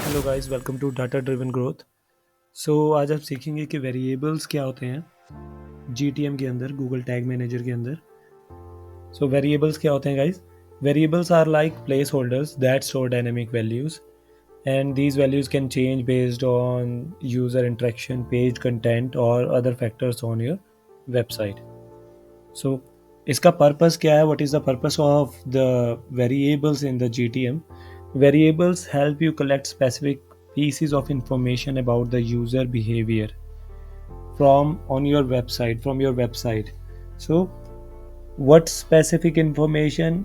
Hello guys, welcome to data driven growth. आज आप सीखेंगे कि वेरिएबल्स क्या होते हैं जीटीएम के अंदर, गूगल टैग मैनेजर के अंदर। वेरिएबल्स क्या होते हैं guys? Variables are like placeholders that store dynamic values, and these values can change based on user interaction, page content or other factors on your website. So इसका purpose क्या है? What is the purpose of the variables in the GTM? Variables help you collect specific pieces of information about the user behavior from your website. So what specific information,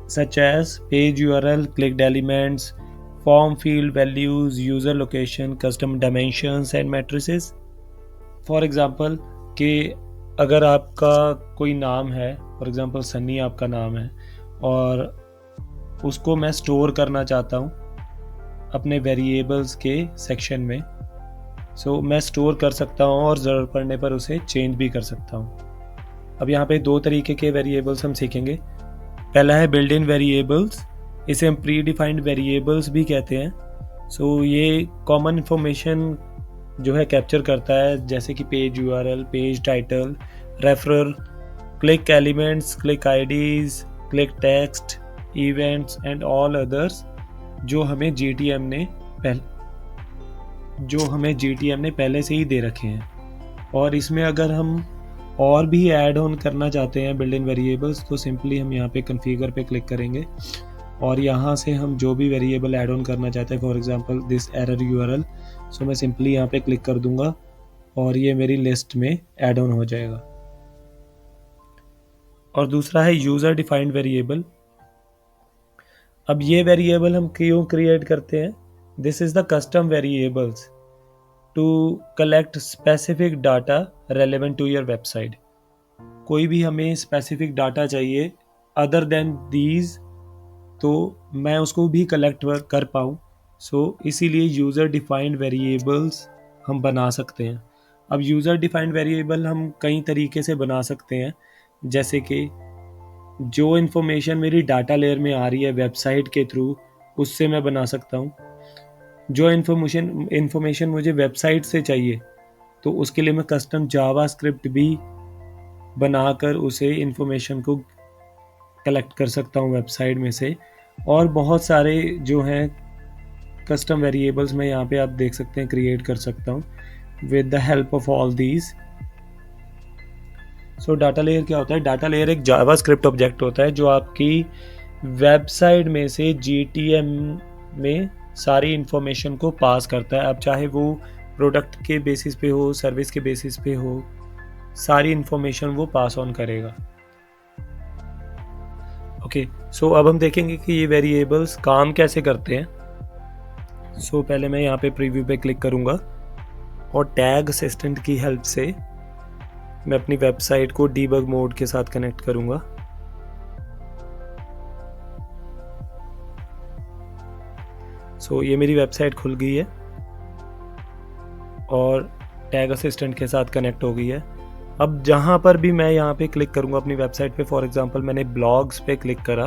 such as page URL, clicked elements, form field values, user location, custom dimensions and matrices. For example कि अगर आपका कोई नाम है, for example Sunny आपका नाम है, और उसको मैं स्टोर करना चाहता हूँ अपने वेरिएबल्स के सेक्शन में। मैं स्टोर कर सकता हूँ और ज़रूरत पड़ने पर उसे चेंज भी कर सकता हूँ। अब यहाँ पे दो तरीके के वेरिएबल्स हम सीखेंगे। पहला है बिल्ट इन वेरिएबल्स, इसे हम प्री डिफाइंड वेरिएबल्स भी कहते हैं। ये कॉमन इंफॉर्मेशन जो है कैप्चर करता है, जैसे कि page URL, page title, referrer, click elements, click IDs, click text, events and all others जो हमें जीटीएम ने पहले से ही दे रखे हैं। और इसमें अगर हम और भी ऐड ऑन करना चाहते हैं बिल्ट इन वेरिएबल्स, तो सिंपली हम यहाँ पे कॉन्फ़िगर पे क्लिक करेंगे और यहाँ से हम जो भी वेरिएबल ऐड ऑन करना चाहते हैं, for example this error URL, मैं सिंपली यहाँ पे क्लिक कर दूंगा और ये मेरी लिस्ट में ऐड ऑन हो जाएगा। और दूसरा है यूज़र डिफाइंड वेरिएबल। अब ये वेरिएबल हम क्यों क्रिएट करते हैं? This is the custom variables to collect specific data relevant to your website. कोई भी हमें स्पेसिफिक डाटा चाहिए अदर देन दीज, तो मैं उसको भी कलेक्ट कर पाऊँ। इसीलिए यूज़र डिफाइंड वेरिएबल्स हम बना सकते हैं। अब यूज़र डिफाइंड वेरिएबल हम कई तरीके से बना सकते हैं, जैसे कि जो इन्फॉर्मेशन मेरी डाटा लेयर में आ रही है वेबसाइट के थ्रू, उससे मैं बना सकता हूँ। जो इन्फॉर्मेशन मुझे वेबसाइट से चाहिए, तो उसके लिए मैं कस्टम जावा स्क्रिप्ट भी बनाकर उसे इन्फॉर्मेशन को कलेक्ट कर सकता हूँ वेबसाइट में से। और बहुत सारे जो हैं कस्टम वेरिएबल्स मैं यहाँ पे आप देख सकते हैं क्रिएट कर सकता हूँ with the help of all these. Data layer क्या होता है? डाटा लेयर एक जावा स्क्रिप्ट ऑब्जेक्ट होता है जो आपकी वेबसाइट में से जीटीएम में सारी इंफॉर्मेशन को पास करता है। अब चाहे वो प्रोडक्ट के बेसिस पे हो, सर्विस के बेसिस पे हो, सारी इंफॉर्मेशन वो पास ऑन करेगा। ओके, अब हम देखेंगे कि ये वेरिएबल्स काम कैसे करते हैं। पहले मैं यहाँ पे प्रीव्यू पे क्लिक करूँगा और टैग असिस्टेंट की हेल्प से मैं अपनी वेबसाइट को डीबग मोड के साथ कनेक्ट करूँगा। ये मेरी वेबसाइट खुल गई है और टैग असिस्टेंट के साथ कनेक्ट हो गई है। अब जहाँ पर भी मैं यहाँ पे क्लिक करूँगा अपनी वेबसाइट पे, फॉर एग्जांपल मैंने ब्लॉग्स पे क्लिक करा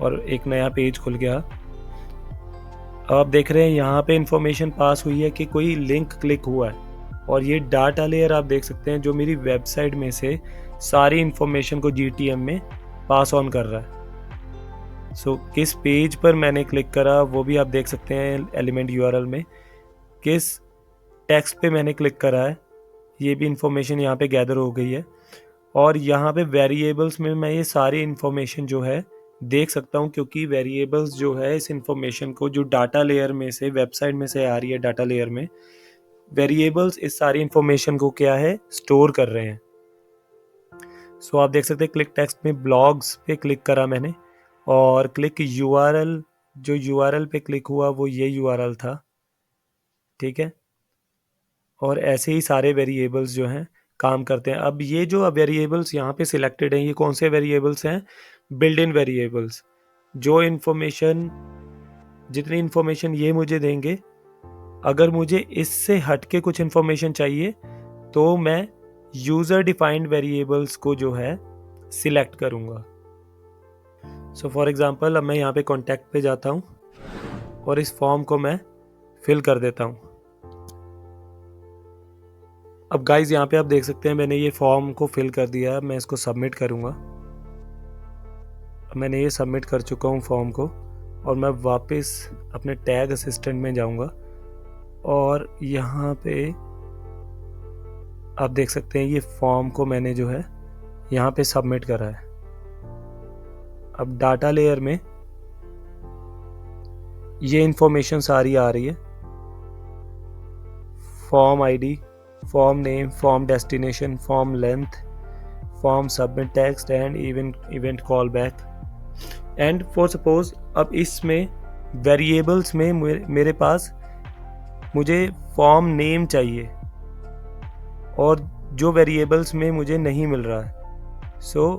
और एक नया पेज खुल गया। अब आप देख रहे हैं यहाँ पे इंफॉर्मेशन पास हुई है कि कोई लिंक क्लिक हुआ है, और ये डाटा लेयर आप देख सकते हैं जो मेरी वेबसाइट में से सारी इंफॉर्मेशन को जीटीएम में पास ऑन कर रहा है। किस पेज पर मैंने क्लिक करा वो भी आप देख सकते हैं एलिमेंट यूआरएल में, किस टेक्स्ट पे मैंने क्लिक करा है, ये भी इंफॉर्मेशन यहाँ पे गैदर हो गई है। और यहाँ पे वेरिएबल्स में मैं ये सारी इंफॉर्मेशन जो है देख सकता हूँ, क्योंकि वेरिएबल्स जो है इस इंफॉर्मेशन को जो डाटा लेयर में से, वेबसाइट में से आ रही है डाटा लेयर में, वेरिएबल्स इस सारी इंफॉर्मेशन को क्या है, स्टोर कर रहे हैं। आप देख सकते हैं क्लिक टेक्स्ट में ब्लॉग्स पे क्लिक करा मैंने, और क्लिक यूआरएल, जो यूआरएल पे क्लिक हुआ वो ये यूआरएल था, ठीक है। और ऐसे ही सारे वेरिएबल्स जो हैं काम करते हैं। अब ये जो वेरिएबल्स यहाँ पे सिलेक्टेड हैं, ये कौन से वेरिएबल्स हैं? Built in variables. जितनी इन्फॉर्मेशन ये मुझे देंगे, अगर मुझे इससे हट के कुछ इन्फॉर्मेशन चाहिए तो मैं यूज़र डिफाइंड वेरिएबल्स को जो है सिलेक्ट करूँगा। फॉर एग्जांपल अब मैं यहाँ पे कॉन्टैक्ट पे जाता हूँ और इस फॉर्म को मैं फिल कर देता हूँ। अब गाइज यहाँ पे आप देख सकते हैं मैंने ये फॉर्म को फिल कर दिया है। मैं इसको सबमिट करूँगा। मैंने ये सबमिट कर चुका हूँ फॉर्म को, और मैं वापस अपने टैग असिस्टेंट में जाऊँगा और यहाँ पे आप देख सकते हैं ये फॉर्म को मैंने जो है यहाँ पे सबमिट करा है। अब डाटा लेयर में ये इंफॉर्मेशन सारी आ रही है, form ID, form name, form destination, form length, form submit text and event call back. And for suppose अब इसमें वेरिएबल्स में मेरे पास मुझे फॉर्म नेम चाहिए और जो वेरिएबल्स में मुझे नहीं मिल रहा है। सो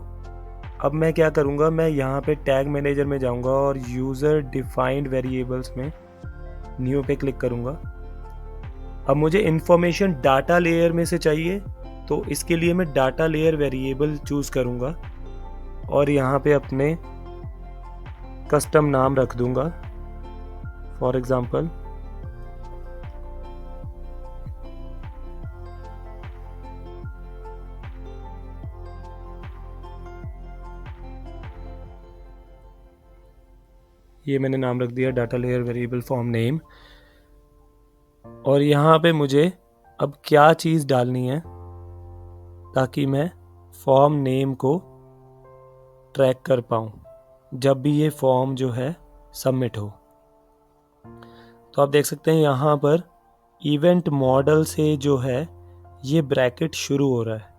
अब मैं क्या करूँगा, मैं यहाँ पे टैग मैनेजर में जाऊँगा और यूज़र डिफाइंड वेरिएबल्स में न्यू पे क्लिक करूँगा। अब मुझे इंफॉर्मेशन डाटा लेयर में से चाहिए, तो इसके लिए मैं डाटा लेयर वेरिएबल चूज़ करूँगा और यहाँ पे अपने कस्टम नाम रख दूँगा। फॉर एग्ज़ाम्पल ये मैंने नाम रख दिया data layer variable form name. और यहाँ पे मुझे अब क्या चीज़ डालनी है ताकि मैं फॉर्म नेम को ट्रैक कर पाऊँ जब भी ये फॉर्म जो है सबमिट हो। तो आप देख सकते हैं यहाँ पर इवेंट मॉडल से जो है ये ब्रैकेट शुरू हो रहा है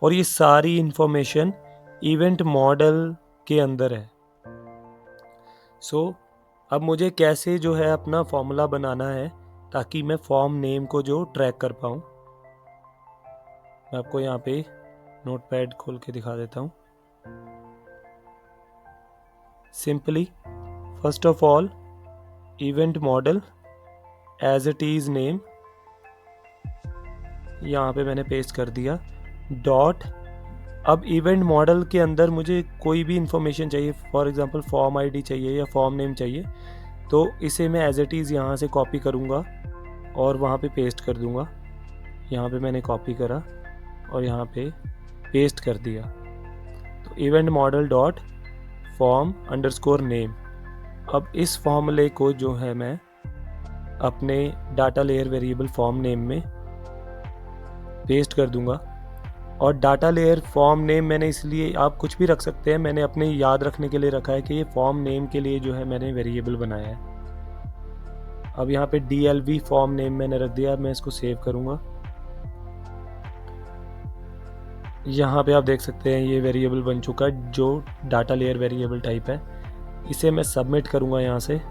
और ये सारी इंफॉर्मेशन इवेंट मॉडल के अंदर है। सो अब मुझे कैसे जो है अपना फॉर्मूला बनाना है ताकि मैं फॉर्म नेम को जो ट्रैक कर पाऊँ। मैं आपको यहाँ पे नोटपैड खोल के दिखा देता हूँ। Simply first of all event model as it is name यहाँ पे मैंने पेस्ट कर दिया डॉट। अब इवेंट मॉडल के अंदर मुझे कोई भी इंफॉर्मेशन चाहिए, फॉर एग्जांपल फॉर्म आईडी चाहिए या फॉर्म नेम चाहिए, तो इसे मैं एज इट इज़ यहाँ से कॉपी करूँगा और वहाँ पे पेस्ट कर दूँगा। यहाँ पे मैंने कॉपी करा और यहाँ पे पेस्ट कर दिया। तो event model dot form underscore name. अब इस फॉर्मूले को जो है मैं अपने data layer variable form name में पेस्ट कर दूँगा। और डाटा लेयर फॉर्म नेम मैंने इसलिए, आप कुछ भी रख सकते हैं, मैंने अपने याद रखने के लिए रखा है कि ये फॉर्म नेम के लिए जो है मैंने वेरिएबल बनाया है। अब यहाँ पे DLV फॉर्म नेम मैंने रख दिया। अब मैं इसको सेव करूँगा। यहाँ पे आप देख सकते हैं ये वेरिएबल बन चुका है जो डाटा लेयर वेरिएबल टाइप है। इसे मैं सबमिट करूँगा, यहाँ से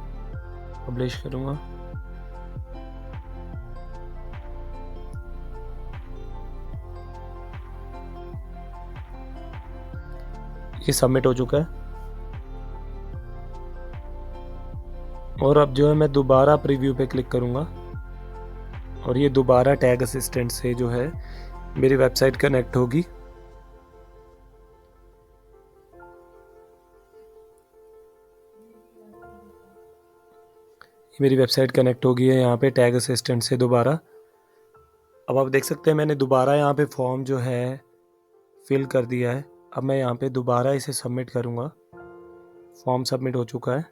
पब्लिश करूँगा। ये सबमिट हो चुका है। और अब जो है मैं दोबारा प्रीव्यू पे क्लिक करूँगा और ये दोबारा टैग असिस्टेंट से जो है मेरी वेबसाइट कनेक्ट होगी। मेरी वेबसाइट कनेक्ट हो गई है यहाँ पे टैग असिस्टेंट से दोबारा। अब आप देख सकते हैं मैंने दोबारा यहाँ पे फॉर्म जो है फिल कर दिया है। अब मैं यहाँ पे दोबारा इसे सबमिट करूँगा। फॉर्म सबमिट हो चुका है।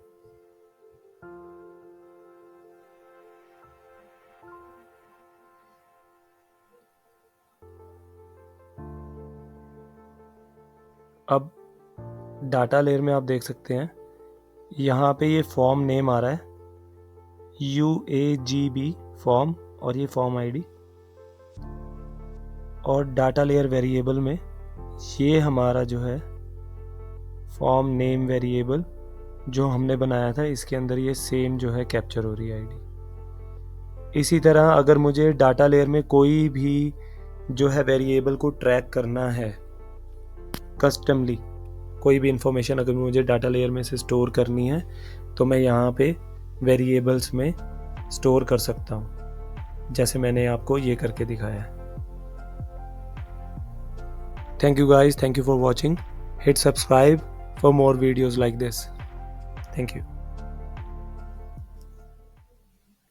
अब डाटा लेयर में आप देख सकते हैं यहाँ पे ये फॉर्म नेम आ रहा है UAGB फॉर्म और ये फॉर्म आईडी। और डाटा लेयर वेरिएबल में ये हमारा जो है फॉर्म नेम वेरिएबल जो हमने बनाया था, इसके अंदर ये सेम जो है कैप्चर हो रही है आईडी। इसी तरह अगर मुझे डाटा लेयर में कोई भी जो है वेरिएबल को ट्रैक करना है कस्टमली, कोई भी इंफॉर्मेशन अगर मुझे डाटा लेयर में से स्टोर करनी है, तो मैं यहाँ पे वेरिएबल्स में स्टोर कर सकता हूँ, जैसे मैंने आपको ये करके दिखाया है। Thank you guys, thank you for watching. Hit subscribe for more videos like this. Thank you.